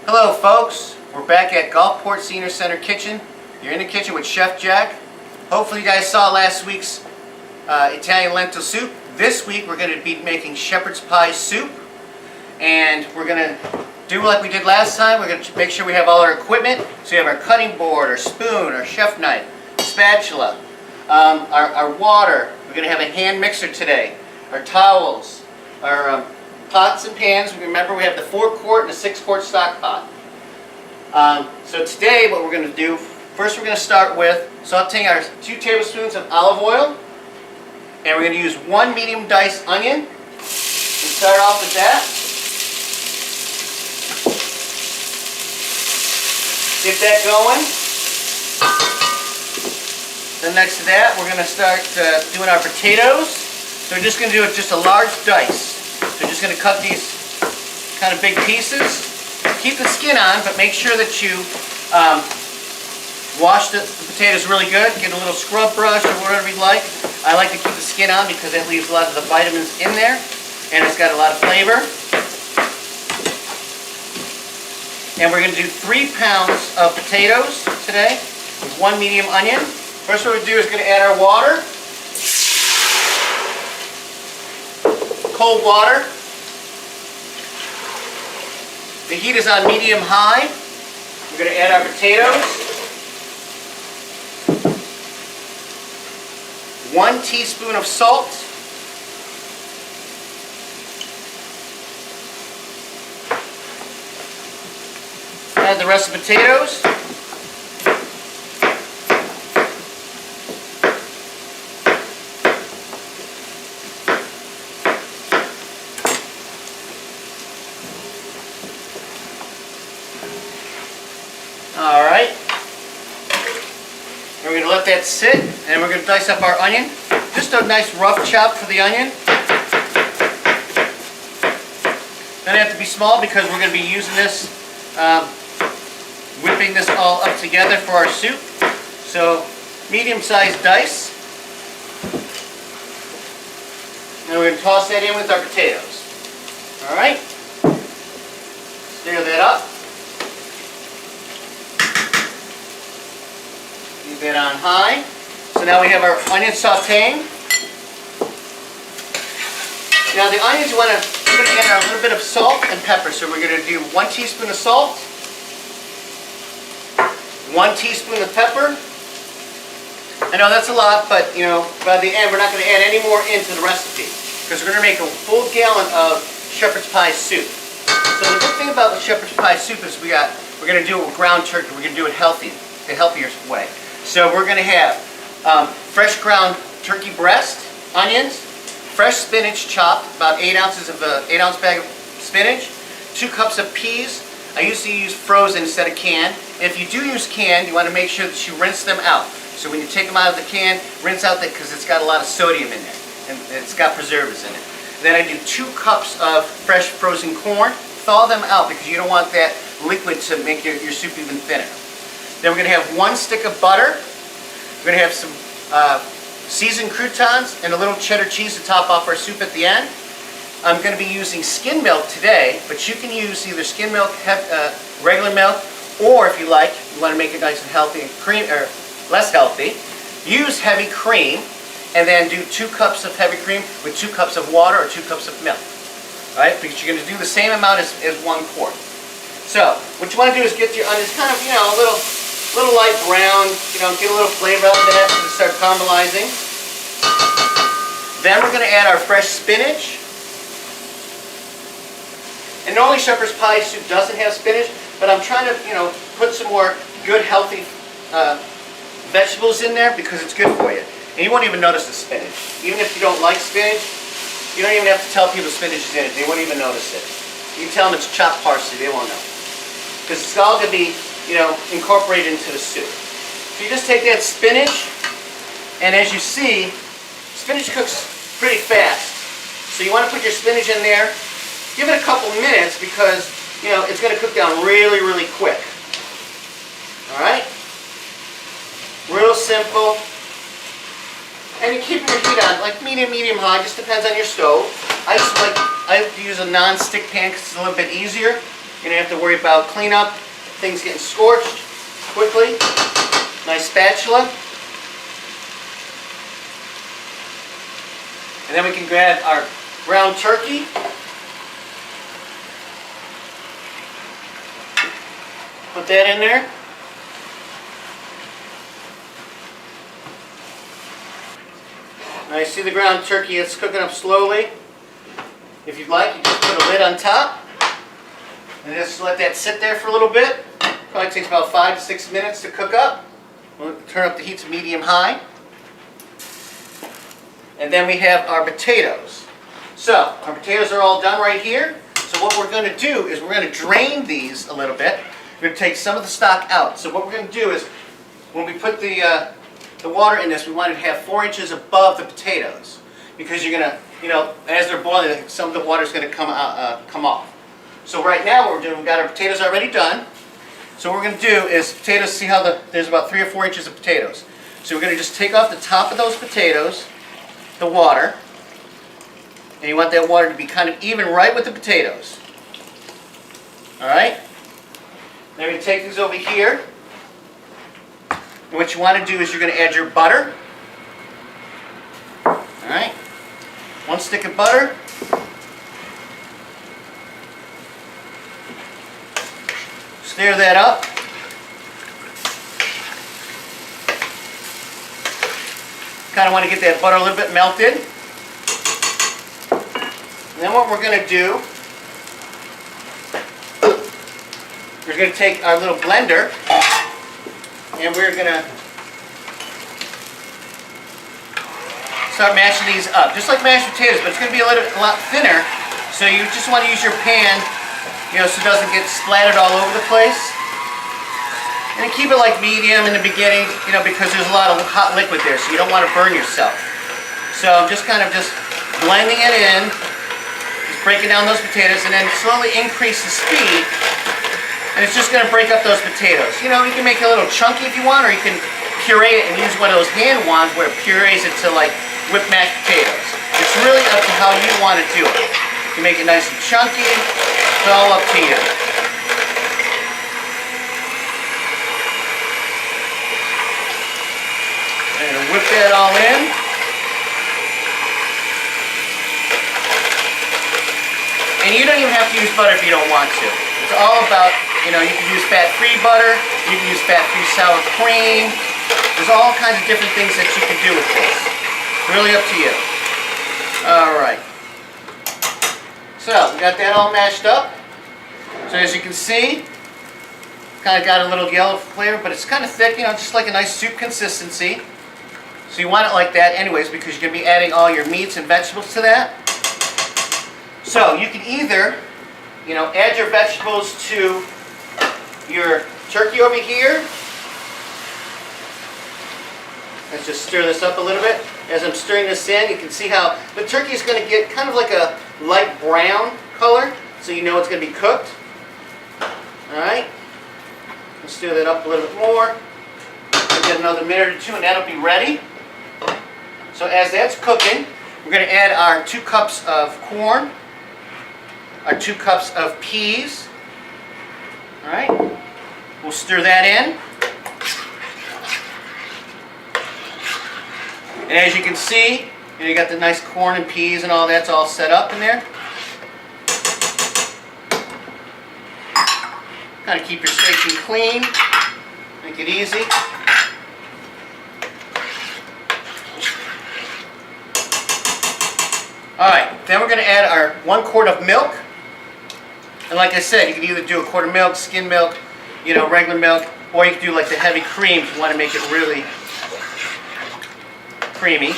Hello folks, we're back at Gulfport Senior Center Kitchen. You're in the kitchen with Chef Jack. Hopefully you guys saw last week's Italian lentil soup. This week we're going to be making shepherd's pie soup. And we're going to do like we did last time. We're going to make sure we have all our equipment. So we have our cutting board, our spoon, our chef knife, spatula, our water. We're going to have a hand mixer today. Our towels, our pots and pans. Remember, we have the 4-quart and the 6-quart stock pot. So today what we're going to do, first we're going to start with sauteing our 2 tablespoons of olive oil. And we're going to use 1 medium diced onion. And start off with that. Get that going. Then next to that we're going to start doing our potatoes. So we're just going to do it just a large dice. So you're just going to cut these kind of big pieces. Keep the skin on, but make sure that you wash the potatoes really good. Get a little scrub brush or whatever you like. I like to keep the skin on because that leaves a lot of the vitamins in there, and it's got a lot of flavor. And we're going to do 3 pounds of potatoes today with 1 medium onion. First what we're going to do is going to add our water. Cold water. The heat is on medium-high. We're going to add our potatoes. 1 teaspoon of salt. Add the rest of the potatoes. Alright, and we're going to let that sit, and we're going to dice up our onion. Just a nice rough chop for the onion. Doesn't have to be small because we're going to be using this, whipping this all up together for our soup. So, medium-sized dice. And we're going to toss that in with our potatoes. Alright, stir that up. Keep it on high. So now we have our onion sauteing. Now the onions, we're going to add a little bit of salt and pepper. So we're going to do 1 teaspoon of salt, 1 teaspoon of pepper. I know that's a lot, but you know, by the end we're not going to add any more into the recipe because we're going to make a full gallon of shepherd's pie soup. So the good thing about the shepherd's pie soup is we're going to do it with ground turkey. We're going to do it healthy, the healthier way. So we're going to have fresh ground turkey breast, onions, fresh spinach chopped, about 8 ounces of 8-ounce bag of spinach, 2 cups of peas. I usually use frozen instead of canned. And if you do use canned, you want to make sure that you rinse them out. So when you take them out of the can, rinse out that because it's got a lot of sodium in there and it's got preservatives in it. Then I do 2 cups of fresh frozen corn. Thaw them out because you don't want that liquid to make your soup even thinner. Then we're going to have 1 stick of butter. We're going to have some seasoned croutons and a little cheddar cheese to top off our soup at the end. I'm going to be using skim milk today, but you can use either skim milk, regular milk, or if you like, you want to make it nice and healthy and cream, or less healthy, use heavy cream, and then do 2 cups of heavy cream with 2 cups of water or 2 cups of milk. All right, because you're going to do the same amount as 1 quart. So what you want to do is get your onions kind of, you know, a little light brown, you know, get a little flavor out of that and start caramelizing. Then we're going to add our fresh spinach. And normally shepherd's pie soup doesn't have spinach, but I'm trying to, you know, put some more good, healthy vegetables in there because it's good for you. And you won't even notice the spinach. Even if you don't like spinach, you don't even have to tell people spinach is in it. They won't even notice it. You can tell them it's chopped parsley, they won't know. Because it's all going to be, you know, incorporated into the soup. So you just take that spinach, and as you see, spinach cooks pretty fast. So you want to put your spinach in there, give it a couple minutes because, you know, it's going to cook down really, really quick. Alright? Real simple. And you keep your heat on, like medium, high, just depends on your stove. I like to use a non-stick pan because it's a little bit easier. You don't have to worry about cleanup, things getting scorched quickly. Nice spatula. And then we can grab our ground turkey. Put that in there. Now you see the ground turkey, it's cooking up slowly. If you'd like, you just put a lid on top and just let that sit there for a little bit. Probably takes about 5 to 6 minutes to cook up. We'll turn up the heat to medium-high. And then we have our potatoes. So, our potatoes are all done right here. So what we're going to do is we're going to drain these a little bit. We're going to take some of the stock out. So what we're going to do is, when we put the water in this, we want it to have 4 inches above the potatoes. Because you're going to, you know, as they're boiling, some of the water is going to come off. So right now what we're doing, we've got our potatoes already done. So what we're going to do is, potatoes, see how there's about 3 or 4 inches of potatoes. So we're going to just take off the top of those potatoes, the water, and you want that water to be kind of even right with the potatoes. Alright? Then we're going to take these over here. And what you want to do is you're going to add your butter. Alright? 1 stick of butter. Stir that up. Kind of want to get that butter a little bit melted. And then what we're going to do, we're going to take our little blender and we're going to start mashing these up. Just like mashed potatoes, but it's going to be a lot thinner. So you just want to use your pan, you know, so it doesn't get splattered all over the place. And then keep it like medium in the beginning, you know, because there's a lot of hot liquid there, so you don't want to burn yourself. So I'm just kind of blending it in, just breaking down those potatoes, and then slowly increase the speed. And it's just going to break up those potatoes. You know, you can make it a little chunky if you want, or you can puree it and use one of those hand wands where it purees it to like whipped mashed potatoes. It's really up to how you want to do it. You can make it nice and chunky. It's all up to you. I'm going to whip that all in. And you don't even have to use butter if you don't want to. It's all about, you know, you can use fat-free butter, you can use fat-free sour cream. There's all kinds of different things that you can do with this. Really up to you. Alright. So, we got that all mashed up. So as you can see, kind of got a little yellow flavor, but it's kind of thick, you know, just like a nice soup consistency. So you want it like that anyways, because you're going to be adding all your meats and vegetables to that. So you can either, you know, add your vegetables to your turkey over here. Let's just stir this up a little bit. As I'm stirring this in, you can see how the turkey is going to get kind of like a light brown color, so you know it's going to be cooked. Alright, let's stir that up a little bit more. We'll get another minute or two and that'll be ready. So as that's cooking, we're going to add our 2 cups of corn, our 2 cups of peas. Alright, we'll stir that in. And as you can see, you got the nice corn and peas and all that's all set up in there. Kind of keep your station clean, make it easy. Alright, then we're going to add our 1 quart of milk. And like I said, you can either do a quart of milk, skim milk, you know, regular milk, or you can do like the heavy cream if you want to make it really creamy.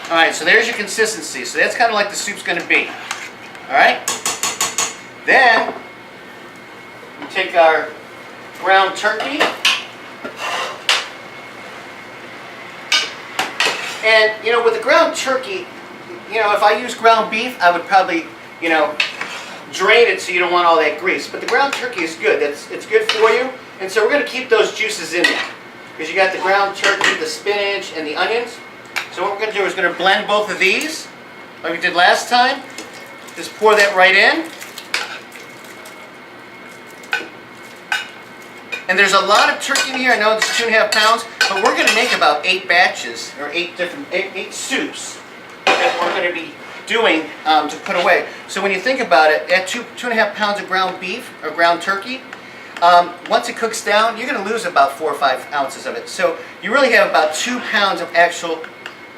Alright, so there's your consistency. So that's kind of like the soup's going to be. Alright? Then, we take our ground turkey. And, you know, with the ground turkey, you know, if I use ground beef, I would probably, you know, drain it so you don't want all that grease. But the ground turkey is good. It's good for you. And so we're going to keep those juices in there. Because you got the ground turkey, the spinach, and the onions. So what we're going to do is going to blend both of these, like we did last time. Just pour that right in. And there's a lot of turkey in here. I know it's 2.5 pounds, but we're going to make about 8 batches, or 8 soups that we're going to be doing to put away. So when you think about it, at 2.5 pounds of ground beef or ground turkey, once it cooks down, you're going to lose about 4 or 5 ounces of it. So you really have about 2 pounds of actual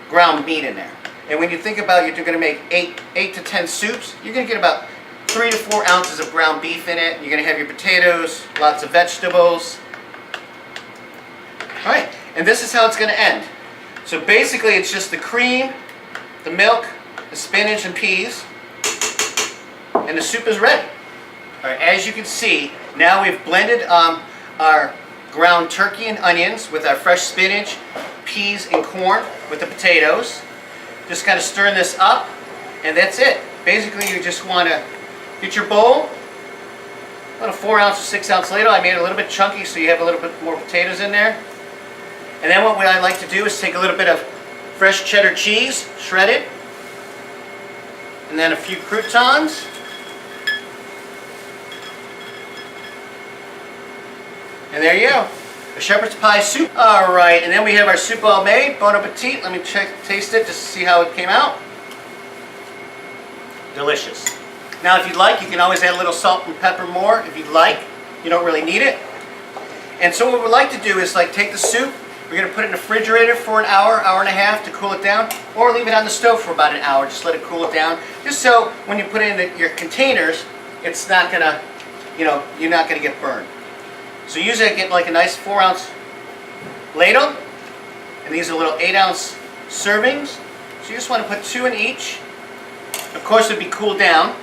ground meat in there. And when you think about it, you're going to make 8 to 10 soups, you're going to get about 3 to 4 ounces of ground beef in it. You're going to have your potatoes, lots of vegetables. All right, and this is how it's going to end. So basically it's just the cream, the milk, the spinach and peas, and the soup is ready. All right, as you can see, now we've blended our ground turkey and onions with our fresh spinach, peas, and corn with the potatoes. Just kind of stirring this up, and that's it. Basically, you just want to get your bowl, about a 4 ounce or 6 ounce ladle. I made it a little bit chunky so you have a little bit more potatoes in there. And then what I like to do is take a little bit of fresh cheddar cheese, shredded, and then a few croutons. And there you go, a shepherd's pie soup. All right, and then we have our soup all made. Bon appetit. Let me taste it just to see how it came out. Delicious. Now, if you'd like, you can always add a little salt and pepper more if you'd like. You don't really need it. And so what we'd like to do is take the soup. We're going to put it in the refrigerator for an hour, hour and a half to cool it down, or leave it on the stove for about an hour. Just let it cool it down. Just so when you put it in your containers, it's not going to, you're not going to get burned. So usually I get a nice 4 ounce ladle, and these are little 8 ounce servings. So you just want to put 2 in each. Of course, it'd be cooled down.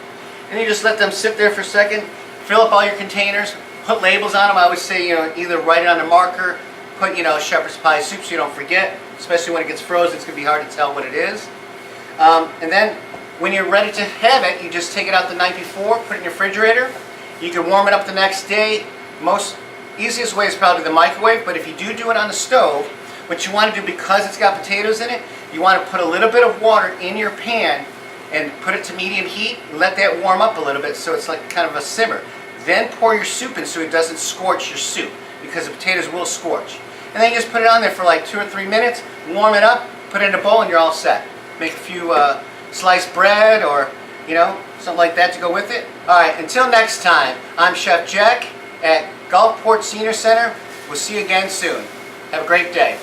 And you just let them sit there for a second, fill up all your containers, put labels on them. I always say, either write it on a marker, put, shepherd's pie soup so you don't forget, especially when it gets frozen, it's going to be hard to tell what it is. And then when you're ready to have it, you just take it out the night before, put it in your refrigerator. You can warm it up the next day. Easiest way is probably the microwave, but if you do it on the stove, what you want to do, because it's got potatoes in it, you want to put a little bit of water in your pan and put it to medium heat and let that warm up a little bit so it's like kind of a simmer. Then pour your soup in so it doesn't scorch your soup, because the potatoes will scorch. And then you just put it on there for 2 or 3 minutes, warm it up, put it in a bowl, and you're all set. Make a few sliced bread or, something like that to go with it. All right, until next time, I'm Chef Jack at Gulfport Senior Center. We'll see you again soon. Have a great day.